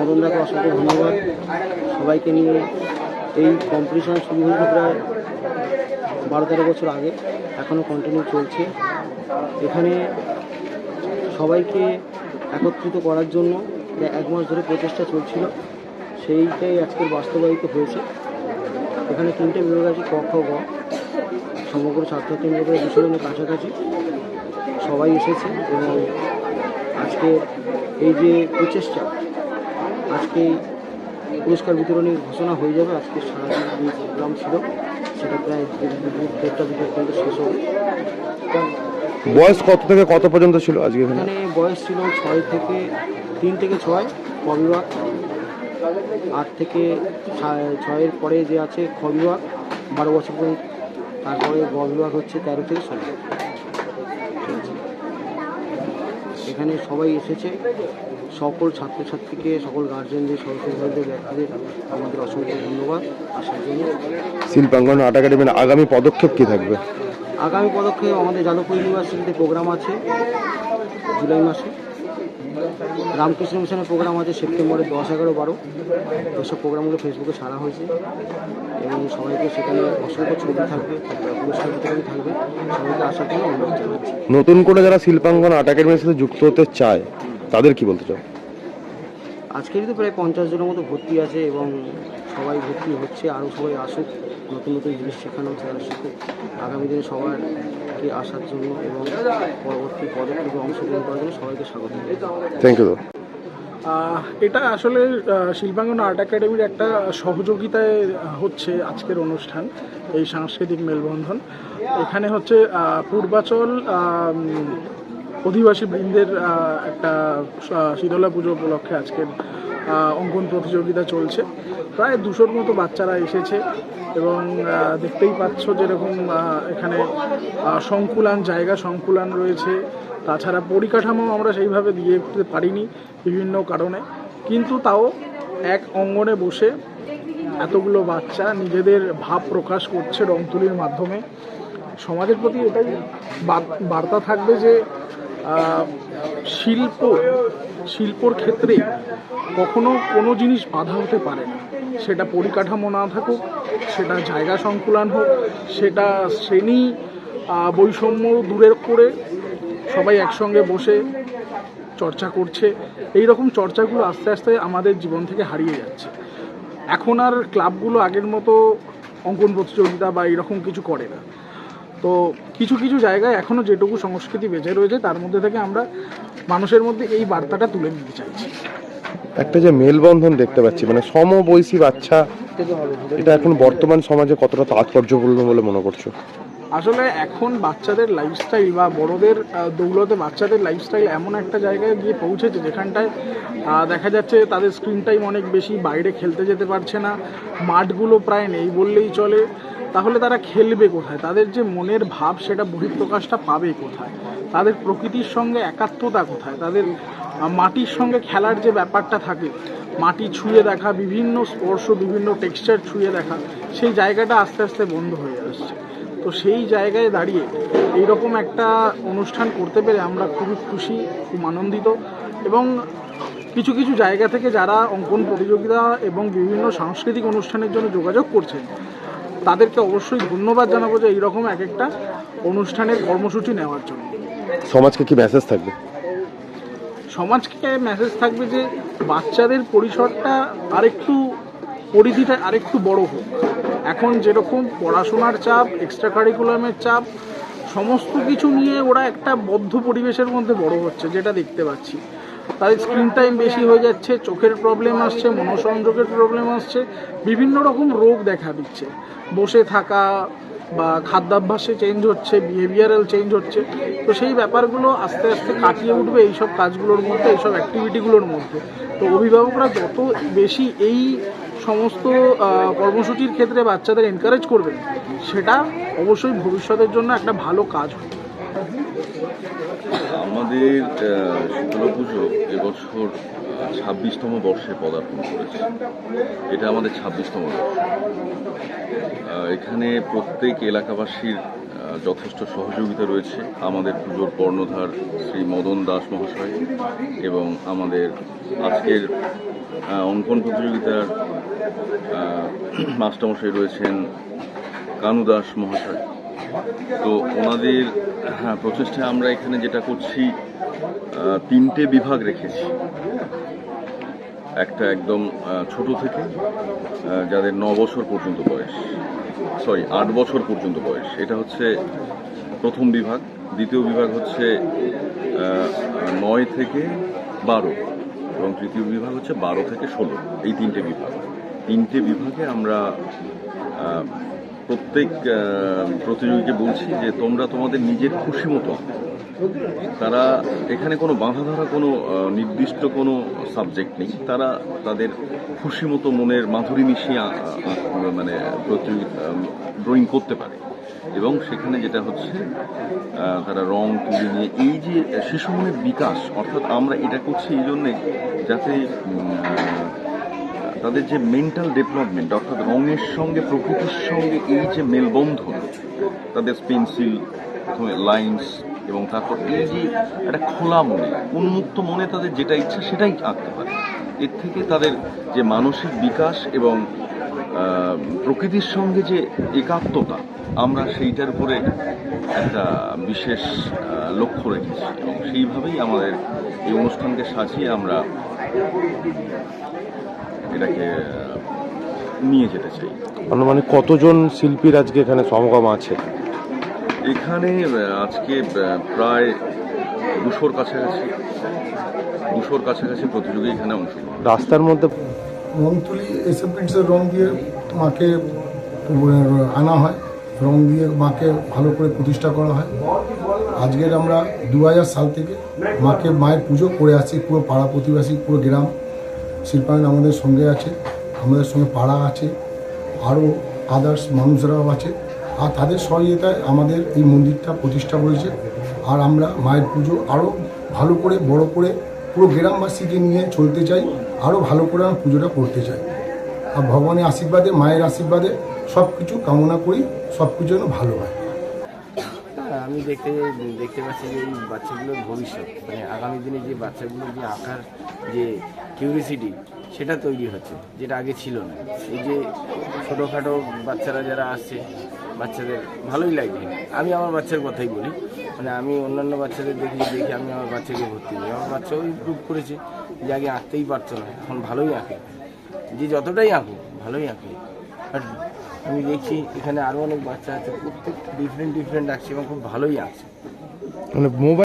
মদনদাকে অসংখ্য ধন্যবাদ। সবাইকে নিয়ে এই কম্পিটিশন শুরু হয়েছে প্রায় 12-13 বছর আগে, এখনও কন্টিনিউ চলছে। এখানে সবাইকে একত্রিত করার জন্য 1 মাস ধরে প্রচেষ্টা চলছিল, সেইটাই আজকের বাস্তবায়িত হয়েছে। এখানে 3টে বিভাগ আছে, ক খ গ। সমগ্র ছাত্রছাত্রীদের 200 জনের কাছাকাছি সবাই এসেছে এবং আজকে এই যে প্রচেষ্টা, আজকে পুরস্কার বিতরণী ঘোষণা হয়ে যাবে। আজকে সারাদিন যে প্রোগ্রাম ছিল সেটা প্রায় 1:30টা পর্যন্ত শেষ হবে। বয়স কত থেকে কত পর্যন্ত ছিল আজকে এখানে? বয়স ছিল 3 থেকে 6 ক বিভাগ, 8 থেকে 6-এর পরে যে আছে খ বিভাগ 12 বছর পর্যন্ত, তারপরে গ বিভাগ হচ্ছে 13 থেকে 16। এখানে সবাই এসেছে, সকল ছাত্রছাত্রীকে, সকল গার্জেনদের, সরকারি ব্যক্তিদের আমাদের অসংখ্য ধন্যবাদ আসার জন্য। শিল্পাঙ্গন আর্ট একাডেমির আগামী পদক্ষেপ কী থাকবে? আগামী পদক্ষেপ আমাদের যাদবপুর ইউনিভার্সিটিতে প্রোগ্রাম আছে জুলাই মাসে, রামকৃষ্ণ মিশনের প্রোগ্রাম আছে সেপ্টেম্বরের 10, 11, 12। এসব প্রোগ্রামগুলো ফেসবুকে ছাড়া হয়েছে এবং সবাইকে সেখানে অসংখ্য ছবি থাকবে, পুরস্কার বিতরণ থাকবে। সবাইকে আসার জন্য অনুরোধ জানাচ্ছি। নতুন করে যারা শিল্পাঙ্গন আর্ট একাডেমির সাথে যুক্ত হতে চায় তাদের কি বলতে চাও? আজকেরই তো প্রায় 50 জনের মতো ভর্তি আছে এবং সবাই ভর্তি হচ্ছে, আরও সবাই আসুক, নতুন নতুন জিনিস শেখানো হচ্ছে, তারা শিখুক। আগামী দিনে সবাইকে আসার জন্য এবং পরবর্তী পদক্ষেপে অংশগ্রহণ করার জন্য সবাইকে স্বাগত। Thank you. এটা আসলে শিল্পাঙ্গন আর্ট একাডেমির একটা সহযোগিতায় হচ্ছে আজকের অনুষ্ঠান, এই সাংস্কৃতিক মেলবন্ধন। এখানে হচ্ছে পূর্বাচল অধিবাসী বৃন্দের একটা শীতলা পুজো উপলক্ষে আজকের অঙ্কন প্রতিযোগিতা চলছে। প্রায় 200-র মতো বাচ্চারা এসেছে এবং দেখতেই পাচ্ছ যেরকম এখানে সংকুলান রয়েছে। তাছাড়া পরিকাঠামো আমরা সেইভাবে দিয়ে উঠতে পারিনি বিভিন্ন কারণে, কিন্তু তাও এক অঙ্গনে বসে এতগুলো বাচ্চা নিজেদের ভাব প্রকাশ করছে রং তুলির মাধ্যমে। সমাজের প্রতি এটাই বার্তা থাকবে যে শিল্পর ক্ষেত্রে কখনো কোনো জিনিস বাধা হতে পারে না। সেটা পরিকাঠামো না থাকুক, সেটা জায়গা সংকুলান হোক, সেটা শ্রেণী বৈষম্য দূরের করে সবাই একসঙ্গে বসে চর্চা করছে। এই রকম চর্চাগুলো আস্তে আস্তে আমাদের জীবন থেকে হারিয়ে যাচ্ছে। এখন আর ক্লাবগুলো আগের মতো অঙ্কন প্রতিযোগিতা বা এরকম কিছু করে না। তো কিছু কিছু জায়গায় এখনও যেটুকু সংস্কৃতি বেঁচে রয়েছে তার মধ্যে থেকে আমরা মানুষের মধ্যে এই বার্তাটা তুলে নিতে চাইছি। একটা যে মেলবন্ধন দেখতে পাচ্ছি, মানে সমবয়সী বাচ্চা, এটা এখন বর্তমান সমাজে কতটা তাৎপর্যপূর্ণ বলে মনে করছো? আসলে এখন বাচ্চাদের লাইফস্টাইল বা বড়দের দৌলতে বাচ্চাদের লাইফস্টাইল এমন একটা জায়গায় গিয়ে পৌঁছেছে যেখানটায় দেখা যাচ্ছে তাদের স্ক্রিন টাইম অনেক বেশি, বাইরে খেলতে যেতে পারছে না, মাঠগুলো প্রায় নেই বললেই চলে। তাহলে তারা খেলবে কোথায়? তাদের যে মনের ভাব সেটা বহিঃপ্রকাশটা পাবে কোথায়? তাদের প্রকৃতির সঙ্গে একাত্মতা কোথায়? তাদের মাটির সঙ্গে খেলার যে ব্যাপারটা থাকে, মাটি ছুঁয়ে দেখা, বিভিন্ন স্পর্শ, বিভিন্ন টেক্সচার ছুঁয়ে দেখা, সেই জায়গাটা আস্তে আস্তে বন্ধ হয়ে আসছে। তো সেই জায়গায় দাঁড়িয়ে এইরকম একটা অনুষ্ঠান করতে পেরে আমরা খুবই খুশি, খুব আনন্দিত। এবং কিছু কিছু জায়গা থেকে যারা অঙ্কন প্রতিযোগিতা এবং বিভিন্ন সাংস্কৃতিক অনুষ্ঠানের জন্য যোগাযোগ করছেন তাদেরকে অবশ্যই ধন্যবাদ জানাবো যে এইরকম এক একটা অনুষ্ঠানের কর্মসূচি নেওয়ার জন্য। সমাজকে কি মেসেজ থাকবে? সমাজকে মেসেজ থাকবে যে বাচ্চাদের পরিসরটা আরেকটু, পরিধিটা আরেকটু বড় হোক। এখন যেরকম পড়াশোনার চাপ, এক্সট্রা কারিকুলামের চাপ, সমস্ত কিছু নিয়ে ওরা একটা বদ্ধ পরিবেশের মধ্যে বড় হচ্ছে, যেটা দেখতে পাচ্ছি। তাদের স্ক্রিন টাইম বেশি হয়ে যাচ্ছে, চোখের প্রবলেম আসছে, মনোসংযোগের প্রবলেম আসছে, বিভিন্ন রকম রোগ দেখা দিচ্ছে। বসে থাকা বা খাদ্যাভ্যাসে চেঞ্জ হচ্ছে, বিহেভিয়ারাল চেঞ্জ হচ্ছে। তো সেই ব্যাপারগুলো আস্তে আস্তে কাটিয়ে উঠবে এইসব কাজগুলোর মধ্যে, এইসব অ্যাক্টিভিটিগুলোর মধ্যে। তো অভিভাবকরা যত বেশি এই সমস্ত কর্মসূচির ক্ষেত্রে বাচ্চাদের এনকারেজ করবেন, সেটা অবশ্যই ভবিষ্যতের জন্য একটা ভালো কাজ হবে। আমাদের শীতলা পুজো এবছর 26তম বর্ষে পদার্পণ করেছে। এটা আমাদের 26তম বর্ষ। এখানে প্রত্যেক এলাকাবাসীর যথেষ্ট সহযোগিতা রয়েছে আমাদের পুজোর কর্ণধার শ্রী মদন দাস মহাশয় এবং আমাদের আজকের অঙ্কন প্রতিযোগিতার মাস্টারমশাই রয়েছেন কানু দাস মহাশয়। তো ওনাদের প্রচেষ্টায় আমরা এখানে যেটা করছি, 3টে বিভাগ রেখেছি। একটা একদম ছোট থেকে যাদের 9 বছর পর্যন্ত বয়স, 8 বছর পর্যন্ত বয়স, এটা হচ্ছে প্রথম বিভাগ। দ্বিতীয় বিভাগ হচ্ছে 9 থেকে 12 এবং তৃতীয় বিভাগ হচ্ছে 12 থেকে 16। এই 3টে বিভাগ। 3টে বিভাগে আমরা প্রত্যেক প্রতিযোগীকে বলছি যে তোমরা তোমাদের নিজের খুশি মতো। তারা এখানে কোনো বাঁধা ধরা কোনো নির্দিষ্ট কোনো সাবজেক্ট নেই, তারা তাদের খুশি মতো মনের মাধুরী মিশিয়ে মানে ড্রয়িং করতে পারে। এবং সেখানে যেটা হচ্ছে তারা রং তুলি নিয়ে এই যে শিশু মনের বিকাশ, অর্থাৎ আমরা এটা করছি এই জন্যে যাতে তাদের যে মেন্টাল ডেভেলপমেন্ট, অর্থাৎ রঙের সঙ্গে প্রকৃতির সঙ্গে এই যে মেলবন্ধন, তাদের পেন্সিল প্রথমে লাইন্স এবং তারপর এই যে একটা খোলা মনে, উন্মুক্ত মনে তাদের যেটা ইচ্ছা সেটাই আঁকতে পারে। এর থেকে তাদের যে মানসিক বিকাশ এবং প্রকৃতির সঙ্গে যে একাত্মতা, আমরা সেইটার উপরে একটা বিশেষ লক্ষ্য রেখেছি এবং সেইভাবেই আমাদের এই অনুষ্ঠানকে সাজিয়ে আমরা এটাকে নিয়ে যেতে চাই। মানে কতজন শিল্পীর আজকে এখানে সমাগম আছে? এখানে আজকে প্রায় 200-র কাছাকাছি প্রতিযোগী এখানে অংশগ্রহণ। রাস্তার মধ্যে রং তুলি এসব পেন্টসের রং দিয়ে মাকে আনা হয়, রং দিয়ে মাকে ভালো করে প্রতিষ্ঠা করা হয়। আজকের আমরা 2000 সাল থেকে মায়ের পুজো করে আসছি। পুরো পাড়া প্রতিবেশী, পুরো গ্রাম শিল্পায়ন আমাদের সঙ্গে আছে, আমাদের সঙ্গে পাড়া আছে, আরও আদার্স মানুষরাও আছে। আর তাদের সহযোগিতায় আমাদের এই মন্দিরটা প্রতিষ্ঠা করেছে। আর আমরা মায়ের পুজো আরও ভালো করে বড় করে পুরো গ্রামবাসীকে নিয়ে চলতে চাই, আরও ভালো করে আমরা পুজোটা করতে চাই। আর ভগবানের আশীর্বাদে, মায়ের আশীর্বাদে সব কিছু কামনা করি, সব কিছু যেন ভালো হয়। আমি দেখতে পাচ্ছি যে এই বাচ্চাগুলোর ভবিষ্যৎ, মানে আগামী দিনে যে বাচ্চাগুলোর যে আঁকার যে কিউরিসিটি সেটা তৈরি হচ্ছে, যেটা আগে ছিল না। এই যে ছোটোখাটো বাচ্চারা যারা আসছে, বাচ্চাদের ভালোই লাগছে। আমি আমার বাচ্চার কথাই বলি, মানে আমি অন্যান্য বাচ্চাদের দেখে আমি আমার বাচ্চাকে ভর্তি করি। আমার বাচ্চাও ইমপ্রুভ করেছে, যে আগে আঁকতেই পারতো না, এখন ভালোই আঁকে, যে যতটাই আঁকুক ভালোই আঁকে। আর আমি দেখছি এখানে আরও অনেক বাচ্চা আছে, প্রত্যেক ডিফারেন্ট আঁকছে এবং খুব ভালোই আঁকছে। মানে মোবাইল